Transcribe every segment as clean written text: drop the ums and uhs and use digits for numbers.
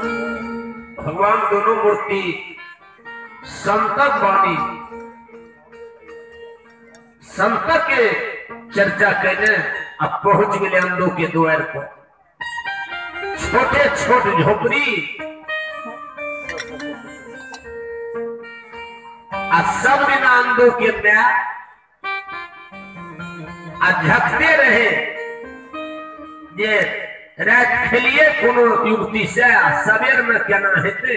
भगवान दोनों मूर्ति संतक वाणी संत के चर्चा करने अब पहुंच गए अंधों के द्वार पर। छोटे छोटे झोपड़ी सब दिन अंधों के प्यार झकते रहे जे रात खेलिए कोनो युवती से सवेर में केना हेते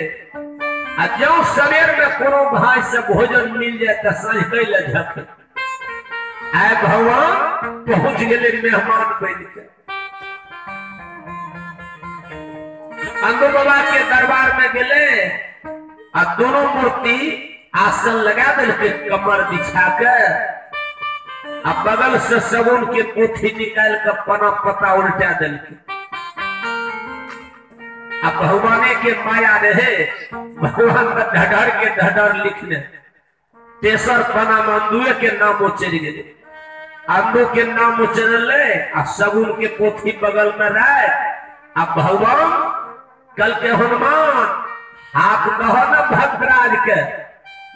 जो सवेर में कोनो भाई से भोजन मिल जाए तो सांझ कैले झक आए भगवान पहुंच गए मेहमान बन के अंधो बाबा के दरबार में गए और दोनों मूर्ति आसन लगा दिल के कमर बिछा कर अब बगल से सगुन के पोथी निकाल कर पना पता उल्टा दिल के अब भगवाने के माया रहे भगवान का ढढ़ के ढढ़ लिखने तेसर पना में अंधुए के नाम उच्चर गए अंधु के नाम उच्चर ले अब सगुन के पोथी बगल में रहे अब भगवान कल के हनुमान हाथ दहो न भक्तराज के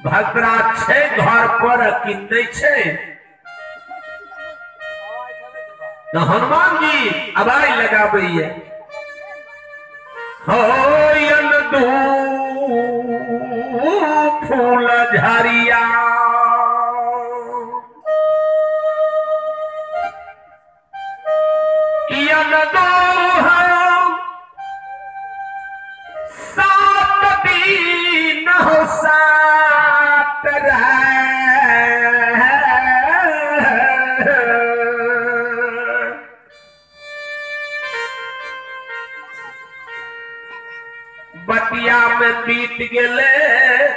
भक्तराज छे घर पर कि नहीं छे तो हनुमान जी आवाज लगाबैया हो दू फूल झरिया दो सात दिन हो सात बटिया में बीत गए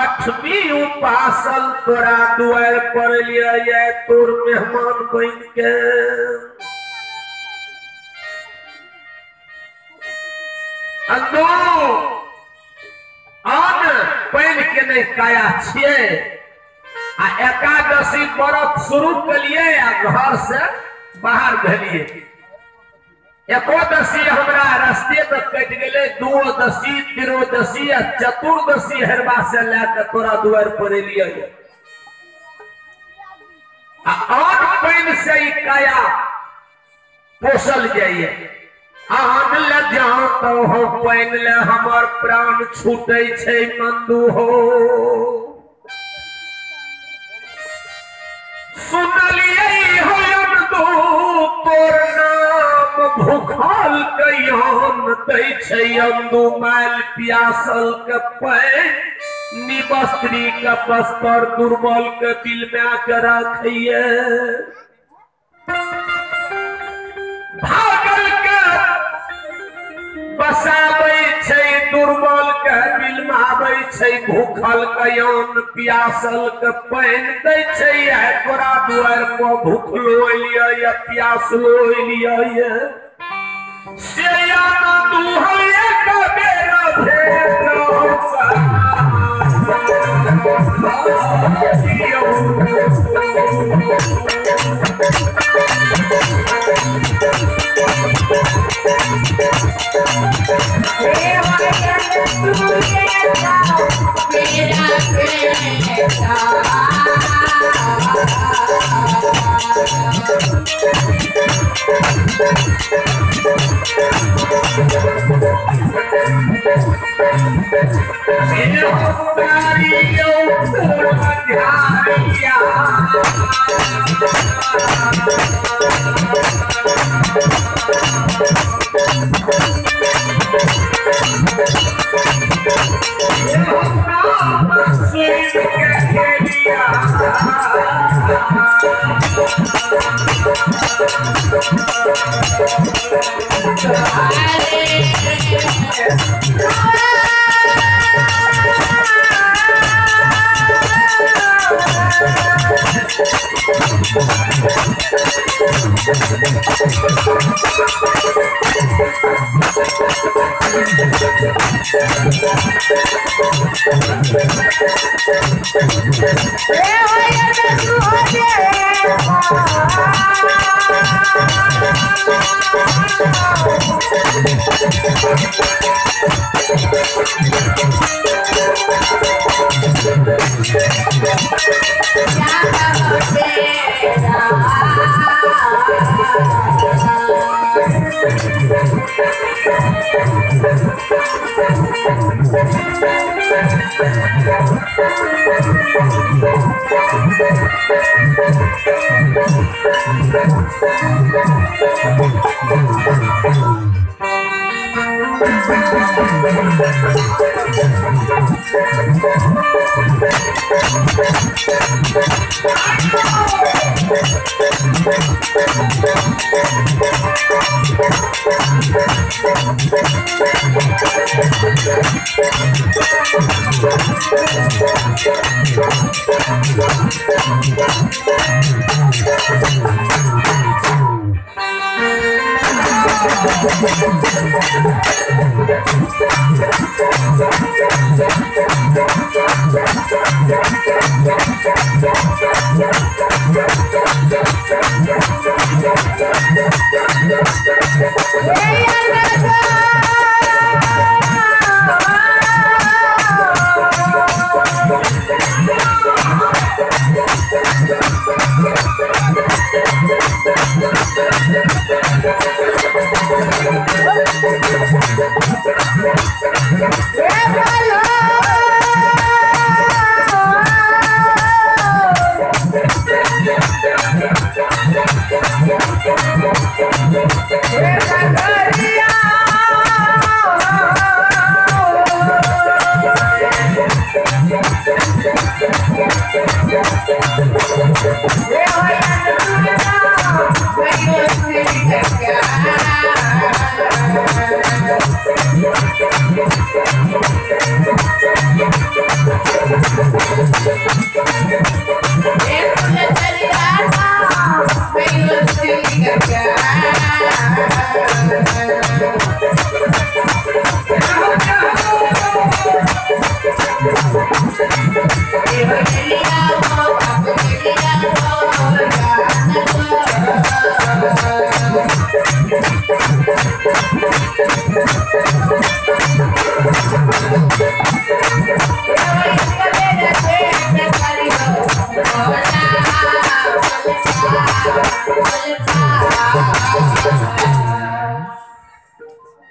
8वीं उपासल तोरा द्वार पर लिया तोर मेहमान बन के अंधो आन पहन के नहीं काया छिए आ एकादशी व्रत शुरू कलिए आ घर से बाहर भेलिए एकोदशी हमरा रास्ते तक कट गए द्वादशी त्रोदशी आ चतुर्दशी हरबा से लेकर तोरा द्वार पर लिया आन पहन से ही काया पोसल जाइए आन ल जाओ तो हो पहन ले हमर प्राण छूटे छे मंदू हो सुनलिए हो अंधु तोर नाम भूखल कयान दै छे अंधु माल प्यासल के पैन निवस्त्री का बस्तर दुर्बल के दिल में के रखिए भागल के बसाबै छै दुर्बल के दिल में आबै छै भूखल कयान प्यासल के पैन दै छै तोरा द्वार पर भूखलो एलिया या प्यासलो एलिया से तू हो एक बेर भेट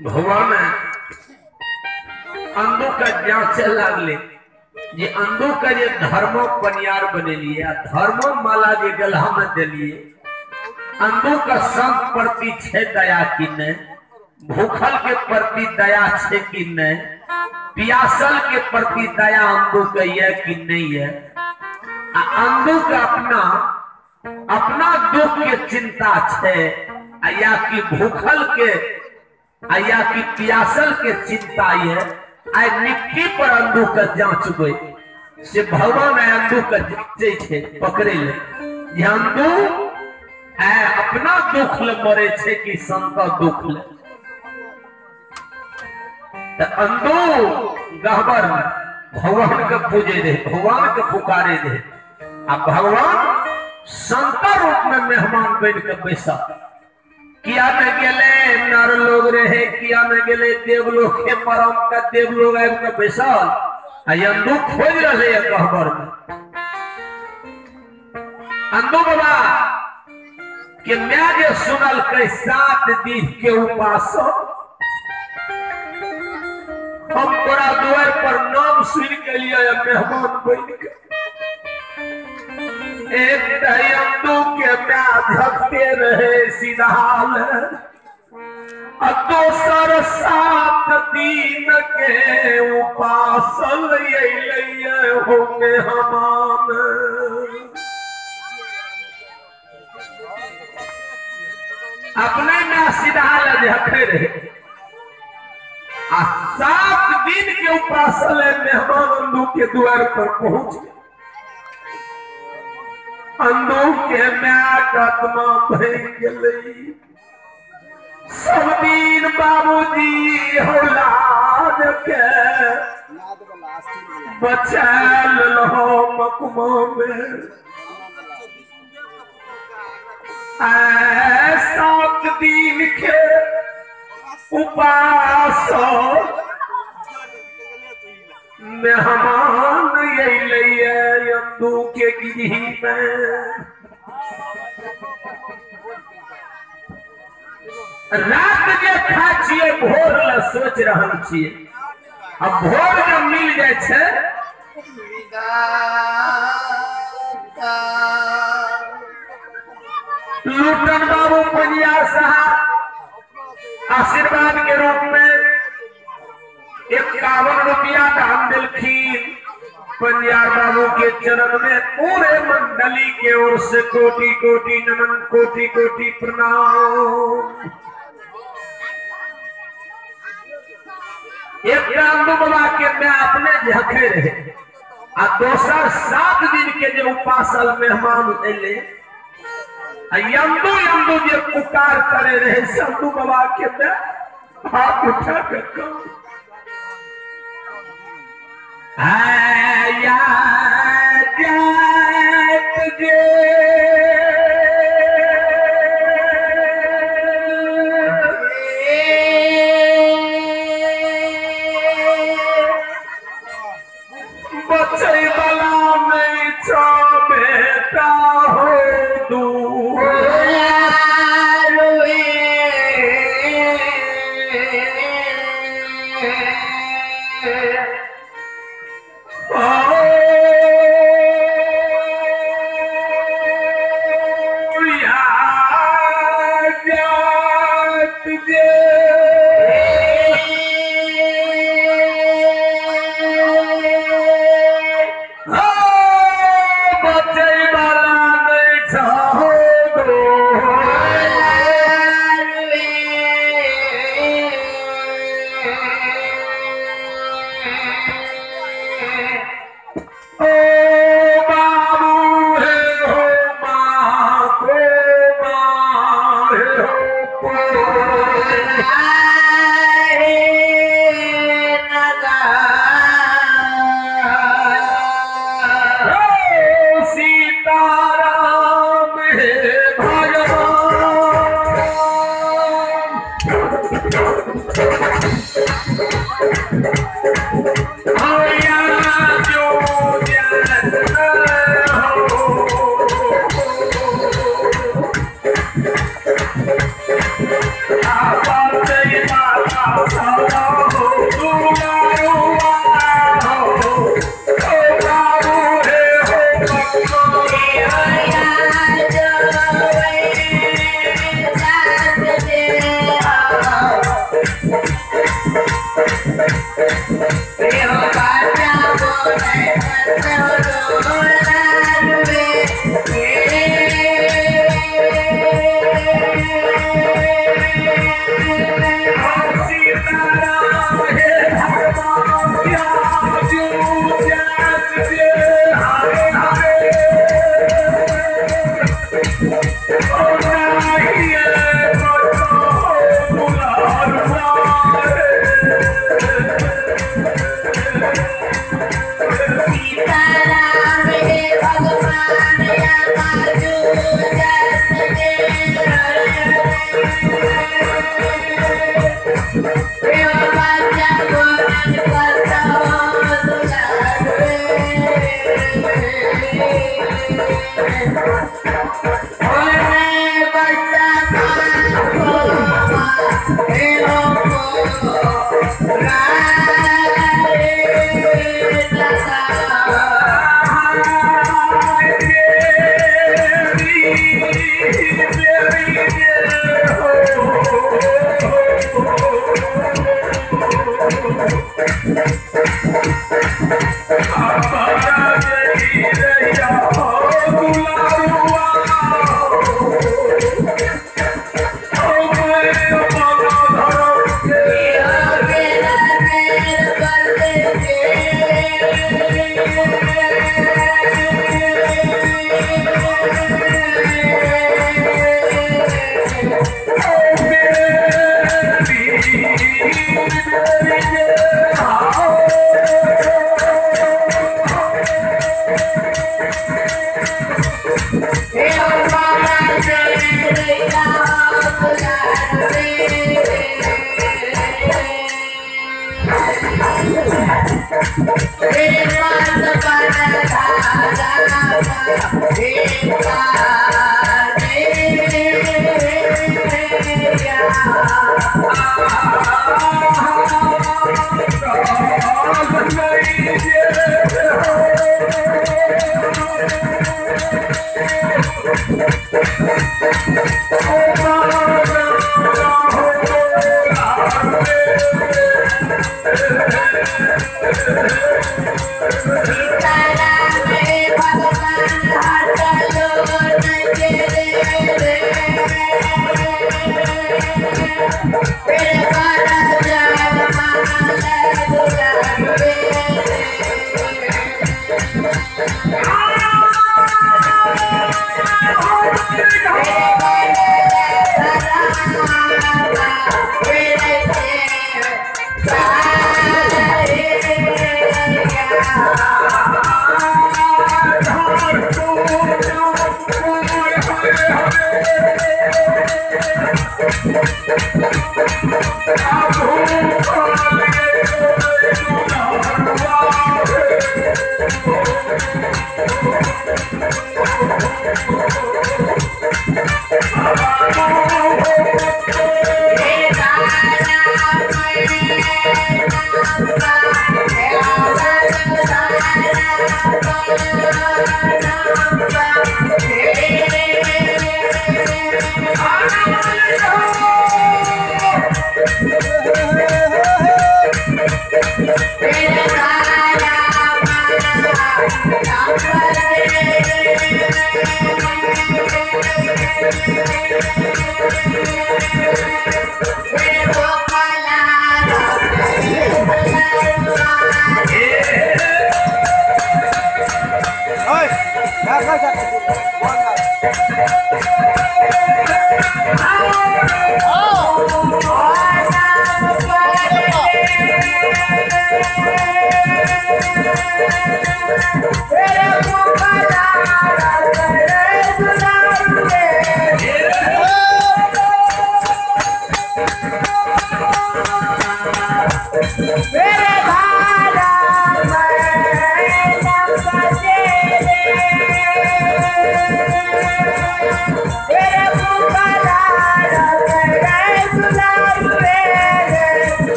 भगवान अंधो का जांच लागले जे अंधो का जे धर्म पनियार बनेलिए धर्म माला जे गला में दिलिए अंधो का संत प्रति छे दया की नहीं, भूखल के प्रति दया छे कि नहीं, पियासल के प्रति दया अंधो का है कि नहीं है। अंधो का अपना दुख के चिंता छे या कि भूखल के या कि पियासल के चिंता है। आई निक्की पर अंधो का जांचबे से भगवान अंधो का जांचे छे पकड़े ले अंधो अपना दुख ले मरे छे कि संत दुख ले। अंधो गहबर भगवान के पूजे दे, भगवान के पुकारे दे, अब भगवान संत रूप में मेहमान बन के बैसा किया में गेले नर लोग रहे, किया में गेले देवलोक के परम का देवलोग आए के बैसल अंधो खोज रहे गहबर में। अंधो बाबा कि मैं जे सुनल के 7 दिन के उपास हम तोरा द्वार पर नाम सुन के लिए मेहमान बन के एक अंधो के झकते रहे सीधाल दोसर 7 दिन के उपासल हो मेहमान। अपने में सीधाल झके रहे 7 दिन के उपासल मेहमान अंधो के द्वार पर पहुंच गए। अंधो के म्याट आत्मा भई गई सब दिन बाबूजी औलाद के बचाल लो मकमा में सात दिन के उपास मेहमान अंधू के गिरी में रात के खा छिए भोर ल सोच रहल छिए अब भोर जब मिल जाए छे लूटन बाबू पंजिया साहब आशीर्वाद के रूप में 51 रुपया दान दिलखीन पंजाब बाबू के चरण में पूरे मंडली के ओर से कोटि कोटि नमन कोटि कोटि प्रणाम। एक अंधु बाबा के मैं अपने झके रहे आ दोसर 7 दिन के जो उपासल मेहमान एले यंदु यंदु जो पुकार करे रहे संधु बाबा के मैं हाथ उठा कर कहूं या तुझे बच्चे वाला में छो बेटा हो दू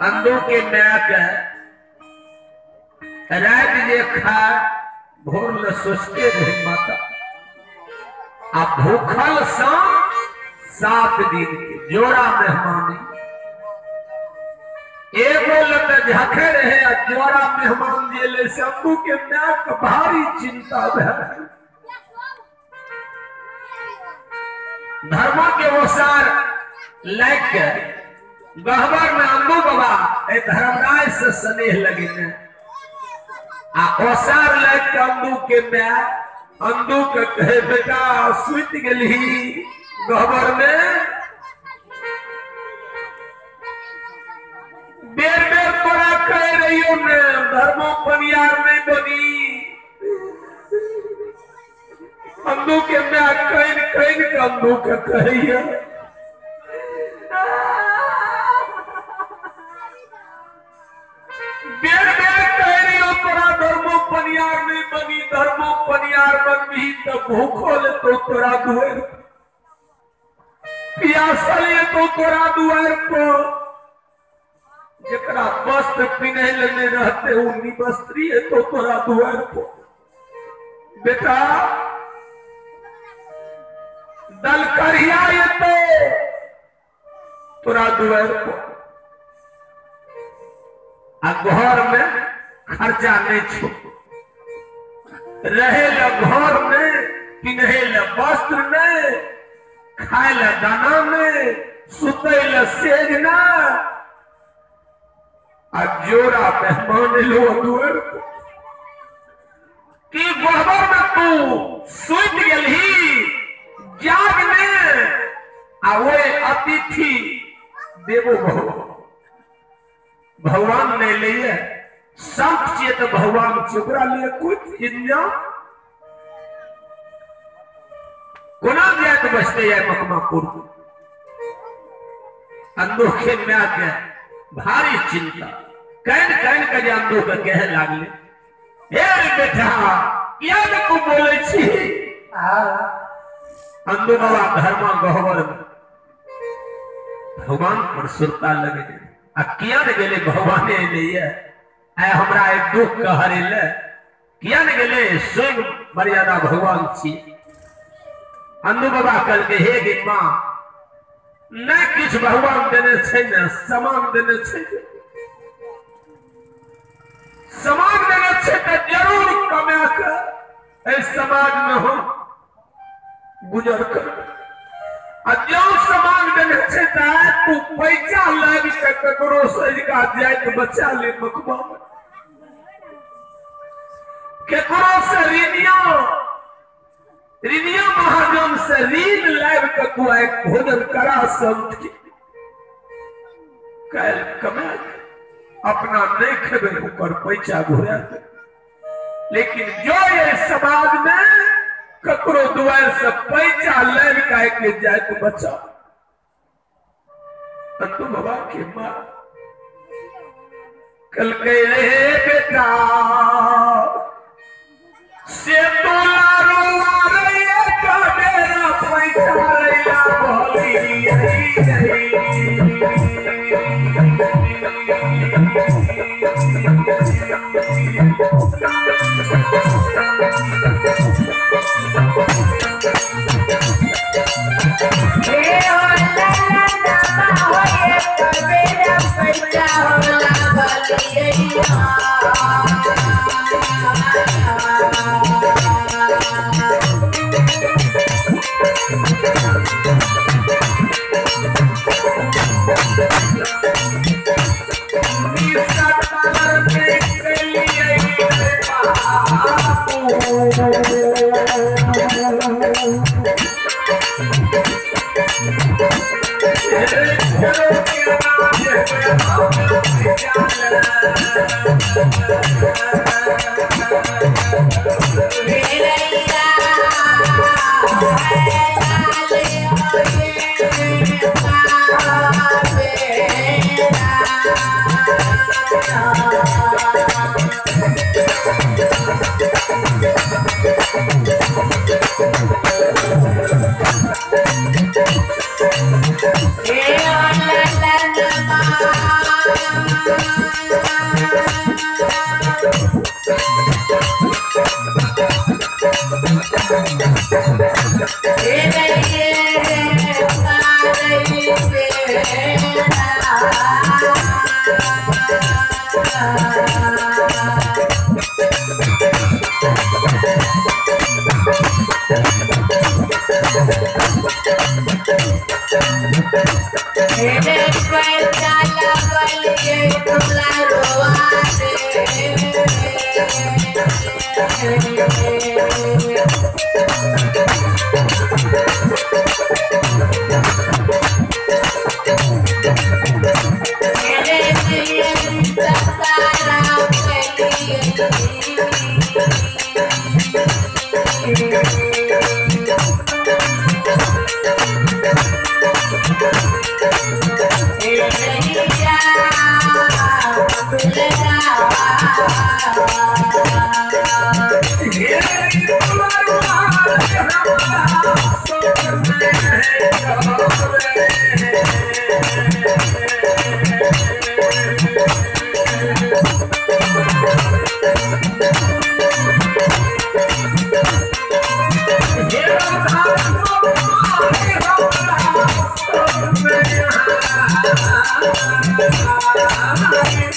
अंधों के मैक रात जे खा भोर में सोचते रहे माता आ भूखल शाम 7 दिन के जोड़ा मेहमानी एगो लत झखे रहे आ जोड़ा मेहमान जेले से अंधों के मैक भारी चिंता भय धर्म के ओसार लाइक के गहबर में अंधु बाबा धर्मराज से स्नेह लगे आ ओसार लाइक के अंधु के मैं अंधु के कहे बेटा सुत गली गहबर में बेर बेर तोरा कह रही हो ने धर्मो पनियार नहीं बनी अंधु के मैं कहीं कहीं के अंधु के कहिए बेर बेर कह रही हो तोरा धर्मो पनियार नहीं बनी धर्मो पनियार बन भी तो भूखो ले तो तोरा दुआर प्यासल ये तो तोरा दुआर को जकरा वस्त्र पिन्हे लेने रहते उन्नी वस्त्री है तो तोरा दुआर को बेटा दल करिया ये तो तोरा दुआर को आ घर में खर्चा नहीं छो रहे ल घर में, पिन्हे ल वस्त्र में, खाए ल दाना में, सुते ल सेज ना, आ जोड़ा मेहमान लो दुआर कि गोबर में तू सुत गलही जाग में, आ वो अतिथि देवो भगवान ने लिए संत चेत भगवान चुकरा लिए कुछ इंजा गुना दिया तो बचते जाए मकमापुर अंदोखे में आके भारी चिंता कैन कैन का जान दो का कह लागले हे बेटा क्या न को बोले छी अंदो बाबा धर्मा गहवर भगवान पर सुरता लगे आ किया न गेले भगवाने लिए आय हमरा एक दुख कहरे ले किया न गेले स्वयं मर्यादा भगवान छी अंदो बाबा कल के हे गे मां न किछ भगवान देने छे न समान देने छे समान देने छे त जरूर कमा के ए समाज में हो गुजर कर आ जो समान देने छे त तू पैसा लाग के ककरो सजगा जाय के बचा ले मकमा में केकरो से ऋणिया महाजन से ऋण लाग के तू एक भोजन करा संत की कल कमा अपना नहीं खेबे ऊपर पैसा घुरा लेकिन जो ये समाज में ककरो दुआर से पैसा लाग के जाए तो बचा तू बाबा के मां कल के रे बेटा से तो लारो रे का मेरा पैसा रैया बोली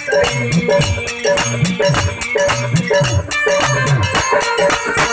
Thank you.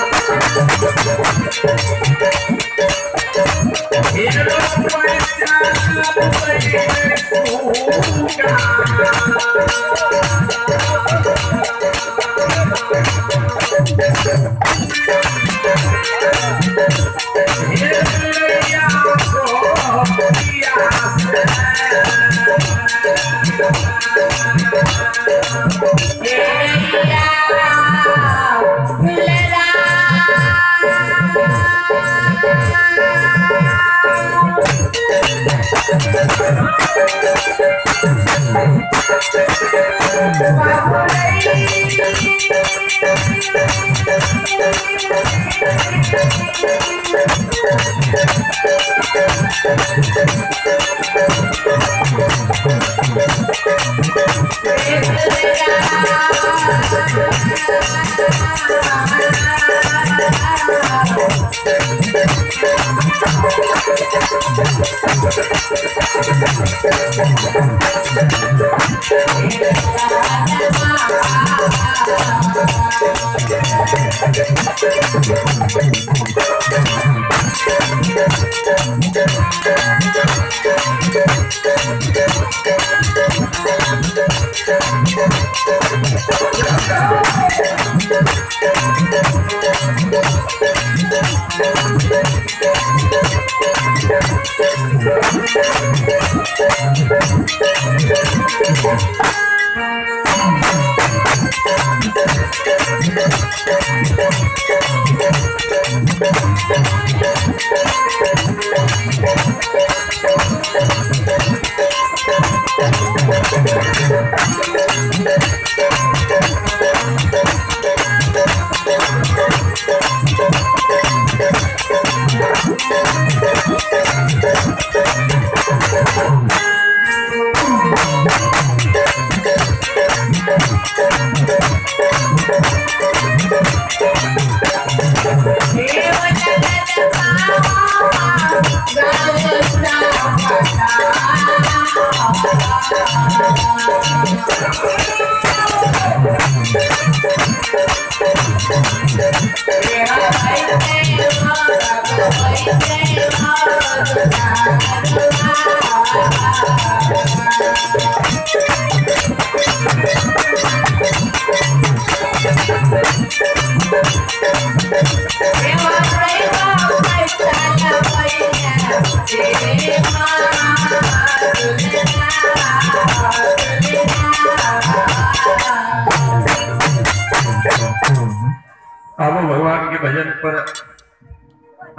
भगवान के भजन पर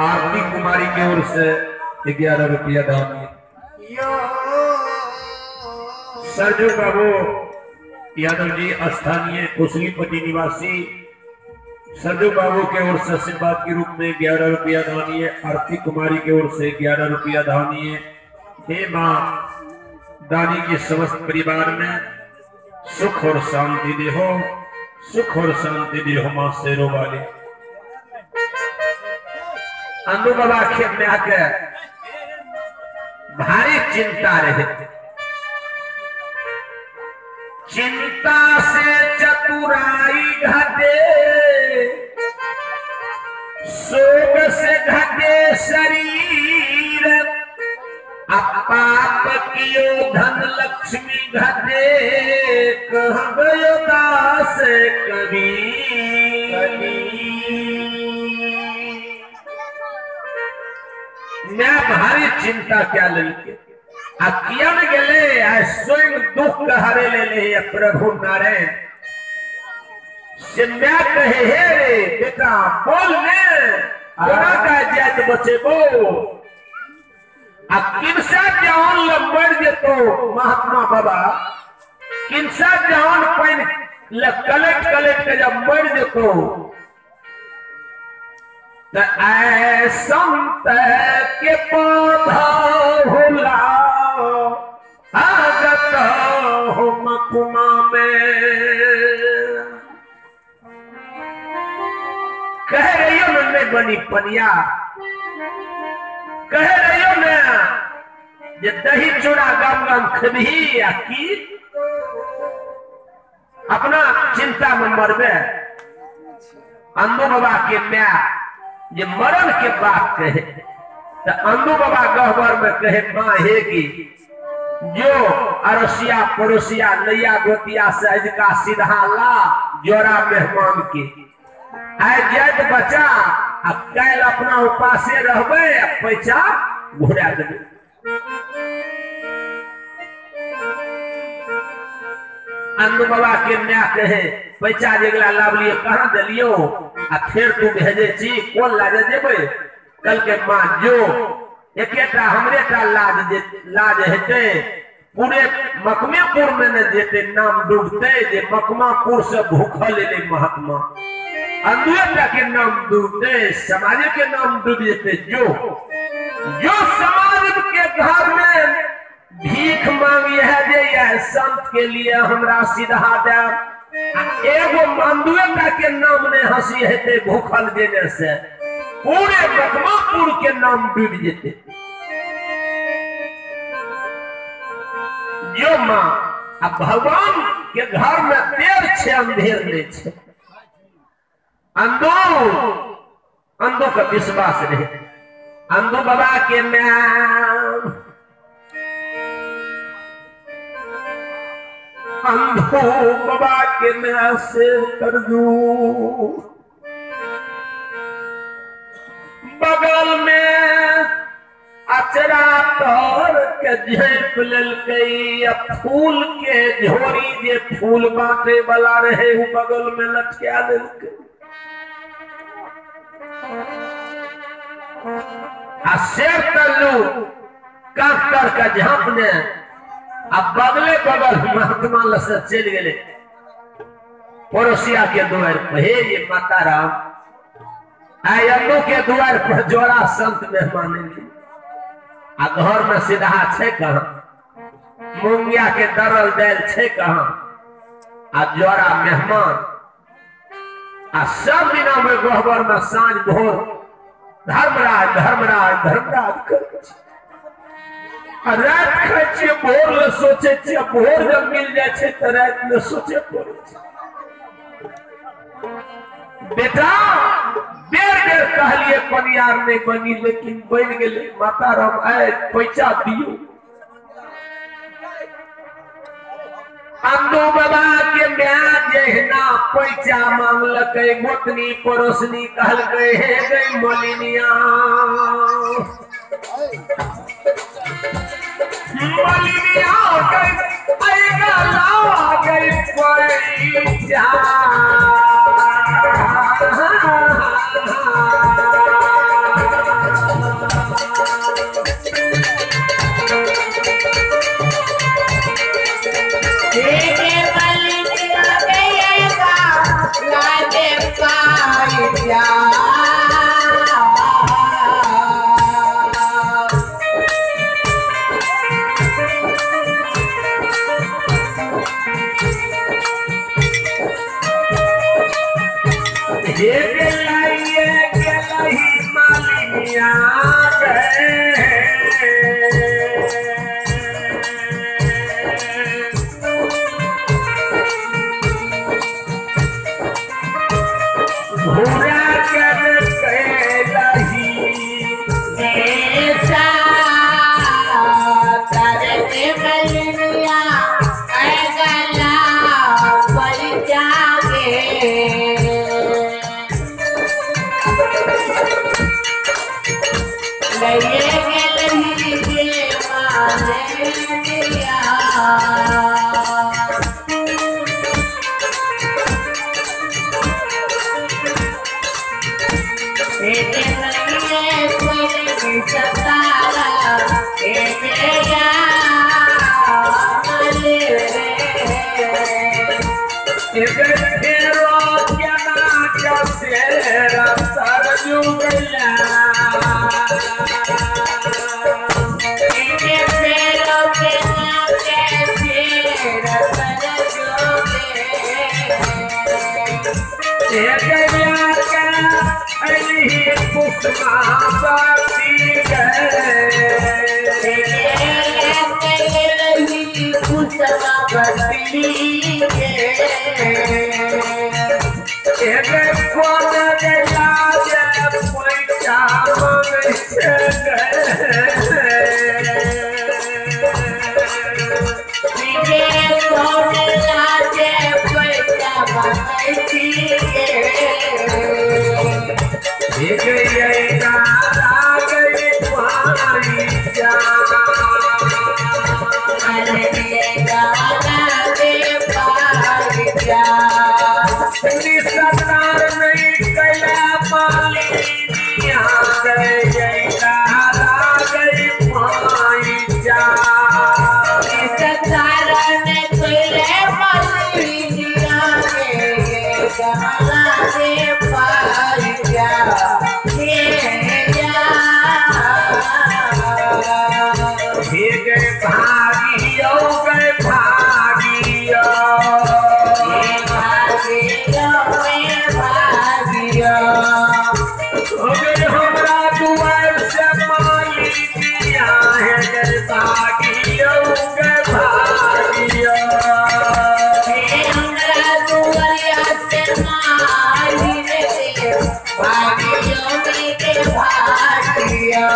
आरती कुमारी की ओर से 11 रुपया दान। सरजू बाबू यादव जी स्थानीय कुशलीपट्टी निवासी सरजू बाबू के ओर से आशीर्वाद के रूप में 11 रुपया दानिए। आरती कुमारी की ओर से 11 रुपया दानिए। हे माँ, दानी के समस्त परिवार में सुख और शांति दे हो, सुख और शांति दे हो माँ शेरों वाले। अंदू बाबा खेत में आकर भारी चिंता रहे। चिंता से चतुराई घटे, शोक से घटे शरीर, पाप कियो धन लक्ष्मी घटे, कह गयो दास कबीर। मैं भारी चिंता क्या लेके कियन गेले स्वयं दुख हरे ले प्रभु नारायण से मैं कहे हे रे बेटा बोल ने का जात बचे बो किनसा जान लंबड़ जेतो महात्मा बाबा किनसा जान पैन कलेक्ट कलेक्ट के जब मर जेतो संत के पौधा होला आगत हो मकुमा में। कह रही हो मैं बनी पनिया, कह रही हो मैं ये दही चूड़ा गम गम खबी की अपना चिंता में मरबे। अंदो बाबा के मैं ये मरण के बात कहे तो अंदो बाबा गहबर में कहे माँ है कि जो अरसिया पड़ोसिया नैया गोतिया सहज का सीधा ला जोरा मेहमान के आए जैत बचा कैल अपना उपासे रहबे पैसा घुरा देबे। अंदो बाबा के मैं कहे पैसा जेगला लाभ लिए कहाँ दिलियो आ फिर तू भेजे छी कौन लाजे देबे। कल के माँ जो एकेटा हमरेटा लाज हेते पूरे मकमेपुर में न जेते नाम डूबते जे मकमापुर से भूखल ले महात्मा अंधुएटा के नाम डूबते समाज के नाम डूब जेते जो समाज के घर में भीख मांगी है जे यह संत के लिए हमरा सीधा दे एगो अंधुएटा के नाम ने हंसी हेते भूखल देने से पूरे मकमापुर के नाम डूब जेते। जो माँ अब भगवान के घर में देर छे अंधेर नहीं छे अंधो का विश्वास रहे अंधो बाबा के नाम अंधो बाबा के नाम से कर दू बगल में अचरा तोर के झेप ललकई फूल के झोरी जे फूल बांटे वाला रहे उ बगल में लटका देलकै आ शेर तल्लू काटर का झांपने अब बगले बगल महात्मा लसे चल गेले पड़ोसिया के द्वार पर हे ये माता राम आय अल्लू के द्वार पर जोड़ा संत मेहमान मिली आ घर में सीधा छे कहाँ मुंगिया के दरल देल छे कहाँ आ जोड़ा मेहमान आ सब दिना में गोहबर में साँझ भोर धर्मराज धर्मराज धर्मराज करे रात खाए छे भोर ले सोचे छे भोर जब मिल जाए छे तो रात में सोचे पड़े छे बेटा बेर बेर कहलिए पनियार नहीं बनी लेकिन बन गए माता राम आए पैसा दियो अंधो बाबा के ब्याज जहना पैसा मांगलक गोतनी पड़ोसनी कहलक हे गई मलिनिया मलिनिया गई पैसा अगर हमरा दुआर से माली दिया है जैसा कियो के भागिया हमरा दुआर से माली दिया भागियो के भागिया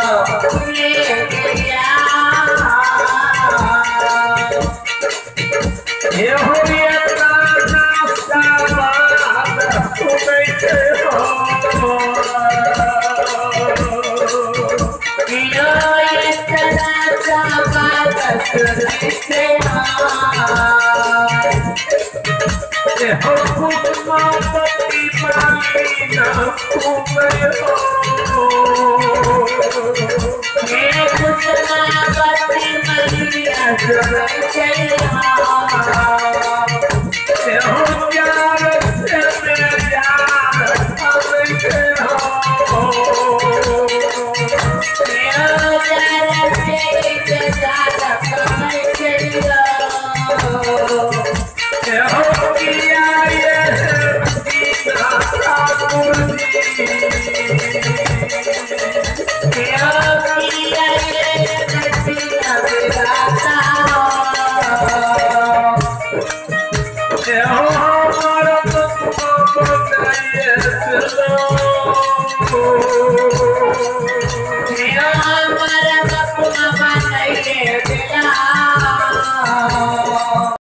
ले गया ये हो इतना नाश्ता बात सुनते हो यो इतना बात सुनते ये हो कुछ मापती पाली ना घूमे हो ये कुछ बाती मलिया सुनते ये हो प्यार से प्यार समझते हो ये हो किया ये दीना ये हो हमारा तो चाहिए